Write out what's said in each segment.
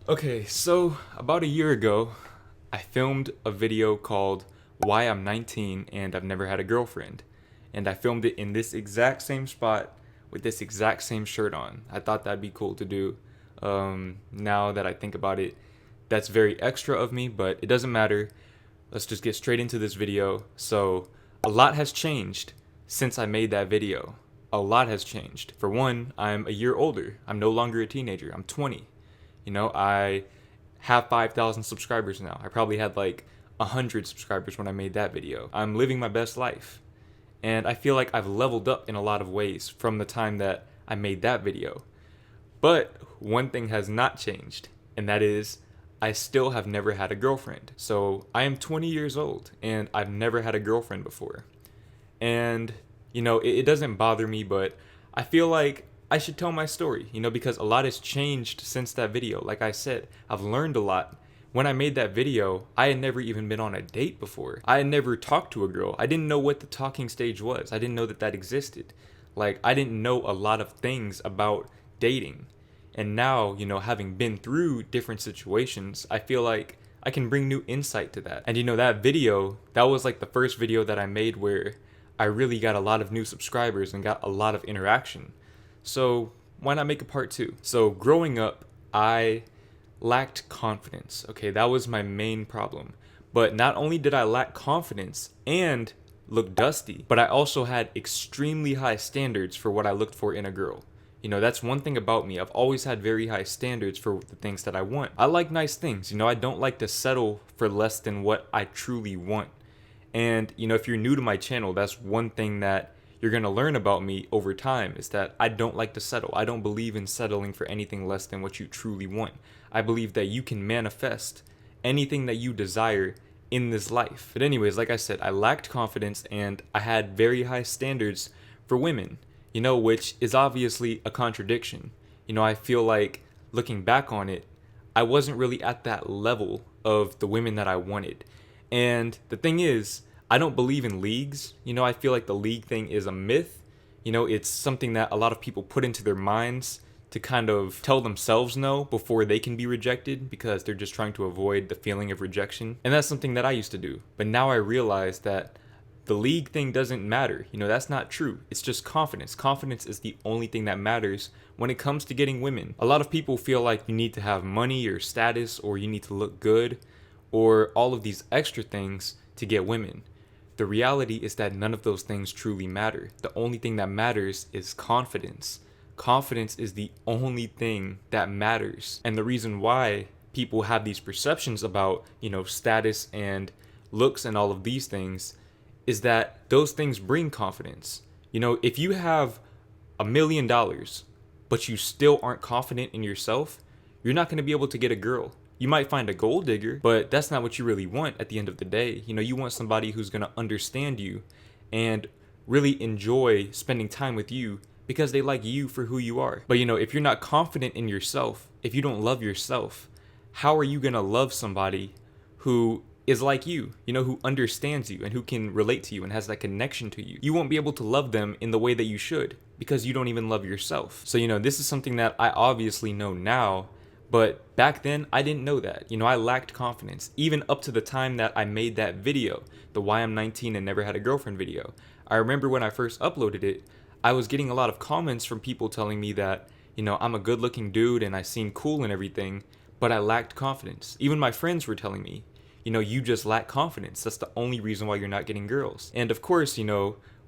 Okay, so about a year ago, I filmed a video called Why I'm 19 and I've Never Had a Girlfriend. And I filmed it in this exact same spot with this exact same shirt on. I thought that'd be cool to do. Now that I think about it, that's very extra of me, but it doesn't matter. Let's just get straight into this video. So, a lot has changed since I made that video. A lot has changed. For one, I'm a year older. I'm no longer a teenager. I'm 20. I have 5,000 subscribers now. I probably had like 100 subscribers when I made that video. I'm living my best life. And I feel like I've leveled up in a lot of ways from the time that I made that video. But one thing has not changed, and that is I still have never had a girlfriend. So I am 20 years old and I've never had a girlfriend before. And, it doesn't bother me, but I feel like I should tell my story, because a lot has changed since that video. Like I said, I've learned a lot. When I made that video, I had never even been on a date before. I had never talked to a girl. I didn't know what the talking stage was. I didn't know that existed. Like, I didn't know a lot of things about dating. And now, having been through different situations, I feel like I can bring new insight to that. And that video, that was like the first video that I made where I really got a lot of new subscribers and got a lot of interaction. So why not make a part two? So growing up, I lacked confidence. Okay, that was my main problem. But not only did I lack confidence and look dusty, but I also had extremely high standards for what I looked for in a girl. That's one thing about me. I've always had very high standards for the things that I want. I like nice things. I don't like to settle for less than what I truly want. And, if you're new to my channel, that's one thing that you're going to learn about me over time is that I don't like to settle. I don't believe in settling for anything less than what you truly want. I believe that you can manifest anything that you desire in this life. But anyways, like I said, I lacked confidence and I had very high standards for women, which is obviously a contradiction. I feel like looking back on it, I wasn't really at that level of the women that I wanted. And the thing is, I don't believe in leagues. I feel like the league thing is a myth. It's something that a lot of people put into their minds to kind of tell themselves no before they can be rejected because they're just trying to avoid the feeling of rejection. And that's something that I used to do. But now I realize that the league thing doesn't matter. That's not true. It's just confidence. Confidence is the only thing that matters when it comes to getting women. A lot of people feel like you need to have money or status or you need to look good or all of these extra things to get women. The reality is that none of those things truly matter. The only thing that matters is confidence. Confidence is the only thing that matters. And the reason why people have these perceptions about, status and looks and all of these things is that those things bring confidence. If you have $1 million, but you still aren't confident in yourself, you're not going to be able to get a girl. You might find a gold digger, but that's not what you really want at the end of the day. You want somebody who's going to understand you and really enjoy spending time with you because they like you for who you are. But if you're not confident in yourself, if you don't love yourself, how are you going to love somebody who is like you, who understands you and who can relate to you and has that connection to you? You won't be able to love them in the way that you should because you don't even love yourself. So, this is something that I obviously know now. But back then, I didn't know that. I lacked confidence, even up to the time that I made that video, the Why I'm 19 and Never Had a Girlfriend video. I remember when I first uploaded it, I was getting a lot of comments from people telling me that, I'm a good looking dude and I seem cool and everything, but I lacked confidence. Even my friends were telling me, you just lack confidence. That's the only reason why you're not getting girls. And of course,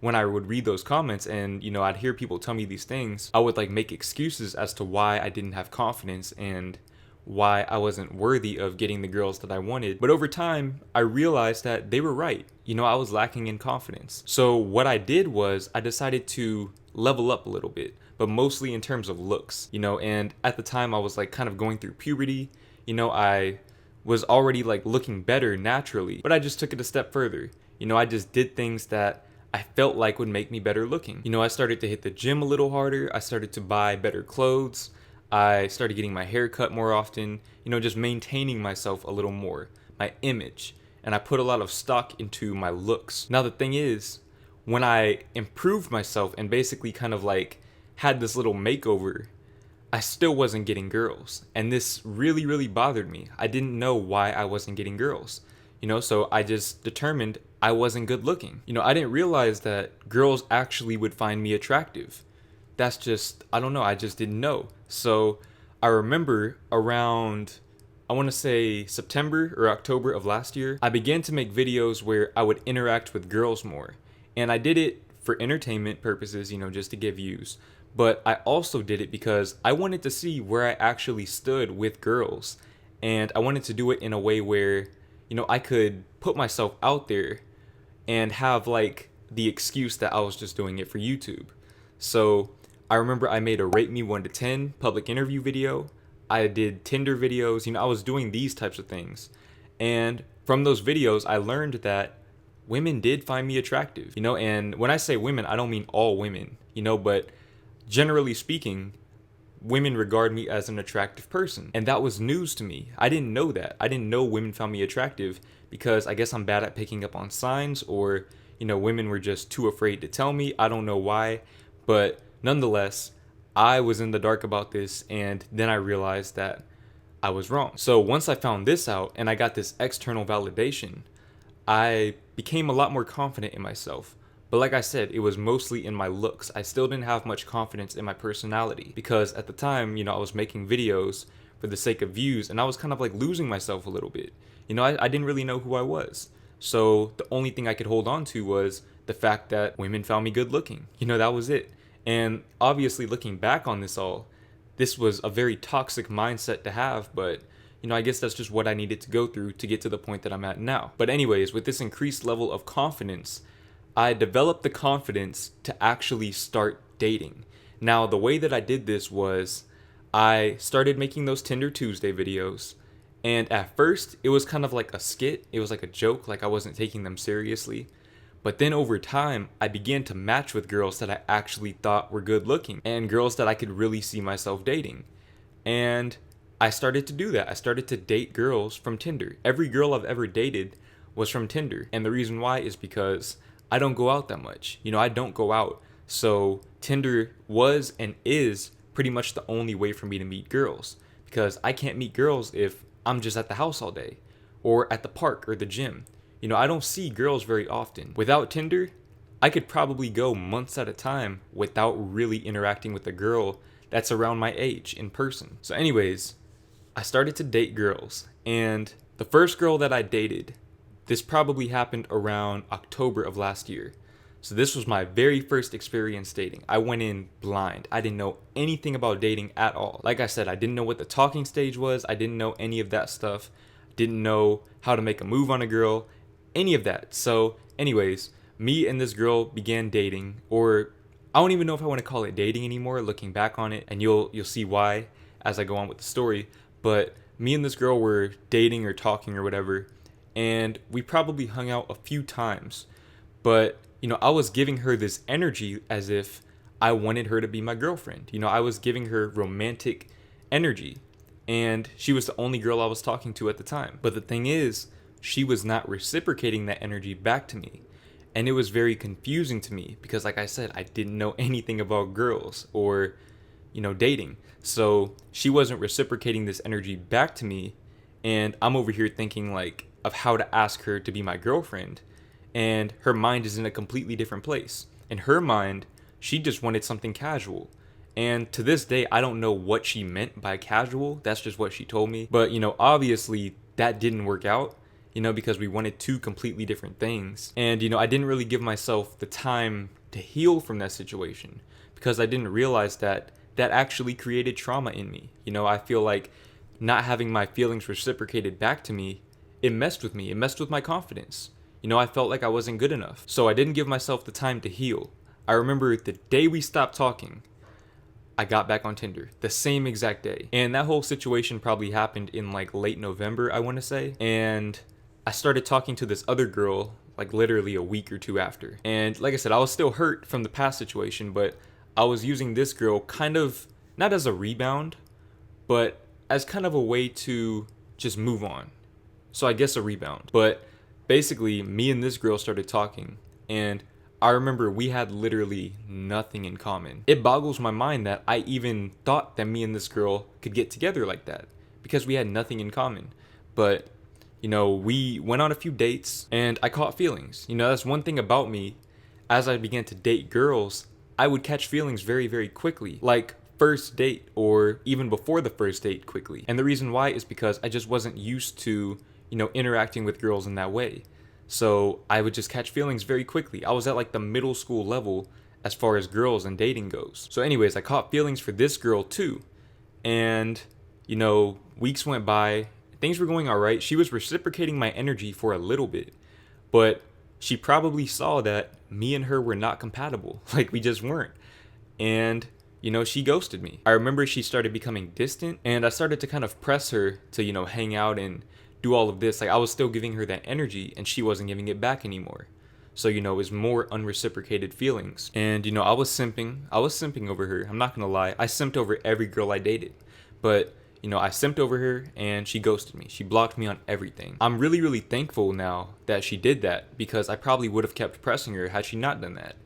when I would read those comments and, I'd hear people tell me these things, I would make excuses as to why I didn't have confidence and why I wasn't worthy of getting the girls that I wanted. But over time, I realized that they were right. I was lacking in confidence. So what I did was I decided to level up a little bit, but mostly in terms of looks, and at the time I was kind of going through puberty. I was already looking better naturally, but I just took it a step further. I just did things that I felt like would make me better looking. I started to hit the gym a little harder. I started to buy better clothes. I started getting my hair cut more often, just maintaining myself a little more, my image. And I put a lot of stock into my looks. Now the thing is, when I improved myself and basically kind of had this little makeover, I still wasn't getting girls. And this really, really bothered me. I didn't know why I wasn't getting girls. So I just determined I wasn't good looking. I didn't realize that girls actually would find me attractive. That's just, I don't know, I just didn't know. So I remember around, I want to say September or October of last year, I began to make videos where I would interact with girls more. And I did it for entertainment purposes, just to get views. But I also did it because I wanted to see where I actually stood with girls. And I wanted to do it in a way where, I could put myself out there and have like the excuse that I was just doing it for YouTube. So I remember I made a rate me 1 to 10 public interview video. I did Tinder videos. I was doing these types of things. And from those videos, I learned that women did find me attractive, and when I say women, I don't mean all women, but generally speaking, women regard me as an attractive person. And that was news to me. I didn't know that. I didn't know women found me attractive because I guess I'm bad at picking up on signs, or, women were just too afraid to tell me. I don't know why. But nonetheless, I was in the dark about this, and then I realized that I was wrong. So once I found this out and I got this external validation, I became a lot more confident in myself. But like I said, it was mostly in my looks. I still didn't have much confidence in my personality because at the time, I was making videos for the sake of views, and I was kind of like losing myself a little bit. I didn't really know who I was. So the only thing I could hold on to was the fact that women found me good looking. That was it. And obviously looking back on this was a very toxic mindset to have, but I guess that's just what I needed to go through to get to the point that I'm at now. But anyways, with this increased level of confidence, I developed the confidence to actually start dating. Now, the way that I did this was I started making those Tinder Tuesday videos. And at first, it was kind of like a skit. It was like a joke, like I wasn't taking them seriously. But then over time, I began to match with girls that I actually thought were good looking and girls that I could really see myself dating. And I started to do that. I started to date girls from Tinder. Every girl I've ever dated was from Tinder. And the reason why is because I don't go out that much. I don't go out. So Tinder was and is pretty much the only way for me to meet girls, because I can't meet girls if I'm just at the house all day or at the park or the gym. I don't see girls very often. Without Tinder, I could probably go months at a time without really interacting with a girl that's around my age in person. So anyways, I started to date girls, and the first girl that I dated, this probably happened around October of last year. So this was my very first experience dating. I went in blind. I didn't know anything about dating at all. Like I said, I didn't know what the talking stage was. I didn't know any of that stuff. Didn't know how to make a move on a girl, any of that. So anyways, me and this girl began dating, or I don't even know if I want to call it dating anymore looking back on it, and you'll see why as I go on with the story. But me and this girl were dating or talking or whatever, and we probably hung out a few times. But, I was giving her this energy as if I wanted her to be my girlfriend. I was giving her romantic energy, and she was the only girl I was talking to at the time. But the thing is, she was not reciprocating that energy back to me. And it was very confusing to me because, like I said, I didn't know anything about girls or, dating. So she wasn't reciprocating this energy back to me. And I'm over here thinking of how to ask her to be my girlfriend. And her mind is in a completely different place. In her mind, she just wanted something casual. And to this day, I don't know what she meant by casual. That's just what she told me. But, obviously that didn't work out, because we wanted two completely different things. And, I didn't really give myself the time to heal from that situation because I didn't realize that actually created trauma in me. I feel like not having my feelings reciprocated back to me, it messed with me. It messed with my confidence. I felt like I wasn't good enough. So I didn't give myself the time to heal. I remember the day we stopped talking, I got back on Tinder the same exact day. And that whole situation probably happened in late November, I want to say. And I started talking to this other girl literally a week or two after. And like I said, I was still hurt from the past situation, but I was using this girl kind of not as a rebound, but as kind of a way to just move on. So I guess a rebound. But basically, me and this girl started talking, and I remember we had literally nothing in common. It boggles my mind that I even thought that me and this girl could get together like that because we had nothing in common. But, we went on a few dates and I caught feelings. That's one thing about me. As I began to date girls, I would catch feelings very, very quickly. Like first date or even before the first date quickly. And the reason why is because I just wasn't used to, interacting with girls in that way. So I would just catch feelings very quickly. I was at like the middle school level as far as girls and dating goes. So anyways, I caught feelings for this girl too. And, weeks went by. Things were going all right. She was reciprocating my energy for a little bit. But she probably saw that me and her were not compatible. Like we just weren't. And, she ghosted me. I remember she started becoming distant and I started to kind of press her to, hang out and do all of this. Like I was still giving her that energy and she wasn't giving it back anymore. So, it was more unreciprocated feelings. And, I was simping. I was simping over her. I'm not going to lie. I simped over every girl I dated. But, I simped over her and she ghosted me. She blocked me on everything. I'm really, really thankful now that she did that because I probably would have kept pressing her had she not done that.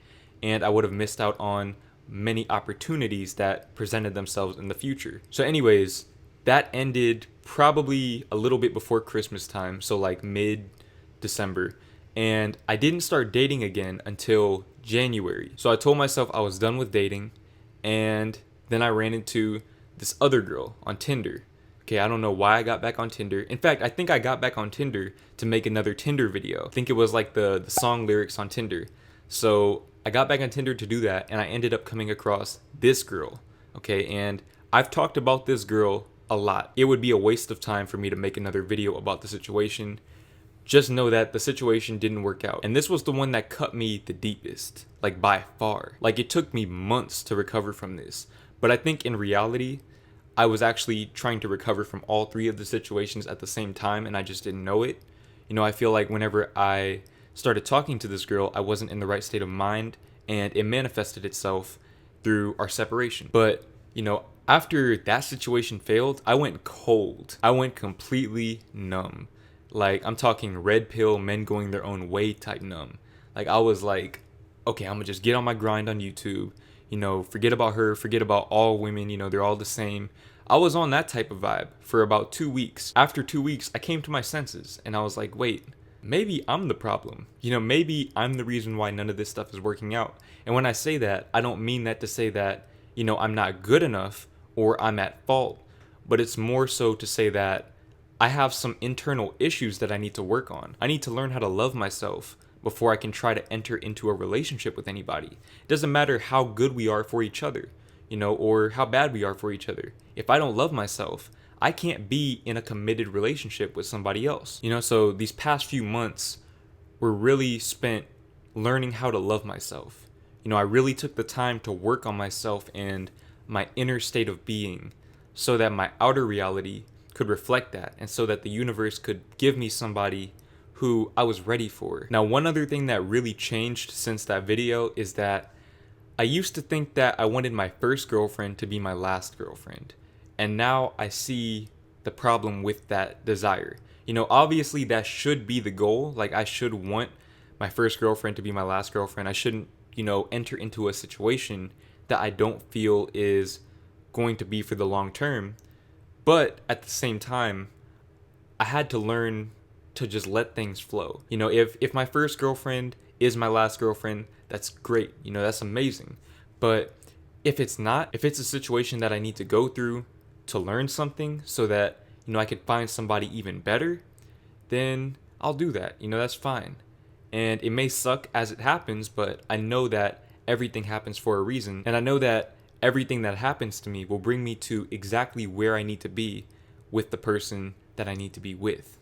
And I would have missed out on many opportunities that presented themselves in the future. So anyways, that ended probably a little bit before Christmas time, so like mid-December. And I didn't start dating again until January. So I told myself I was done with dating, and then I ran into this other girl on Tinder. Okay, I don't know why I got back on Tinder. In fact, I think I got back on Tinder to make another Tinder video. I think it was like the song lyrics on Tinder. So I got back on Tinder to do that, and I ended up coming across this girl. Okay, and I've talked about this girl a lot. It would be a waste of time for me to make another video about the situation. Just know that the situation didn't work out. And this was the one that cut me the deepest, like by far. Like it took me months to recover from this. But I think in reality, I was actually trying to recover from all three of the situations at the same time and I just didn't know it. I feel like whenever I started talking to this girl, I wasn't in the right state of mind and it manifested itself through our separation. But, after that situation failed, I went cold. I went completely numb. Like, I'm talking red pill, men going their own way type numb. Like, I was like, okay, I'm gonna just get on my grind on YouTube. Forget about her, forget about all women, they're all the same. I was on that type of vibe for about 2 weeks. After 2 weeks, I came to my senses and I was like, wait, maybe I'm the problem. Maybe I'm the reason why none of this stuff is working out. And when I say that, I don't mean that to say that, I'm not good enough or I'm at fault, but it's more so to say that I have some internal issues that I need to work on. I need to learn how to love myself before I can try to enter into a relationship with anybody. It doesn't matter how good we are for each other, or how bad we are for each other. If I don't love myself, I can't be in a committed relationship with somebody else. So these past few months were really spent learning how to love myself. I really took the time to work on myself and my inner state of being so that my outer reality could reflect that and so that the universe could give me somebody who I was ready for. Now, one other thing that really changed since that video is that I used to think that I wanted my first girlfriend to be my last girlfriend. And now I see the problem with that desire. Obviously that should be the goal. Like I should want my first girlfriend to be my last girlfriend. I shouldn't, enter into a situation that I don't feel is going to be for the long term. But at the same time, I had to learn to just let things flow. If my first girlfriend is my last girlfriend, that's great. That's amazing. But if it's not, if it's a situation that I need to go through to learn something so that, I could find somebody even better, then I'll do that. That's fine. And it may suck as it happens, but I know that everything happens for a reason. And I know that everything that happens to me will bring me to exactly where I need to be with the person that I need to be with.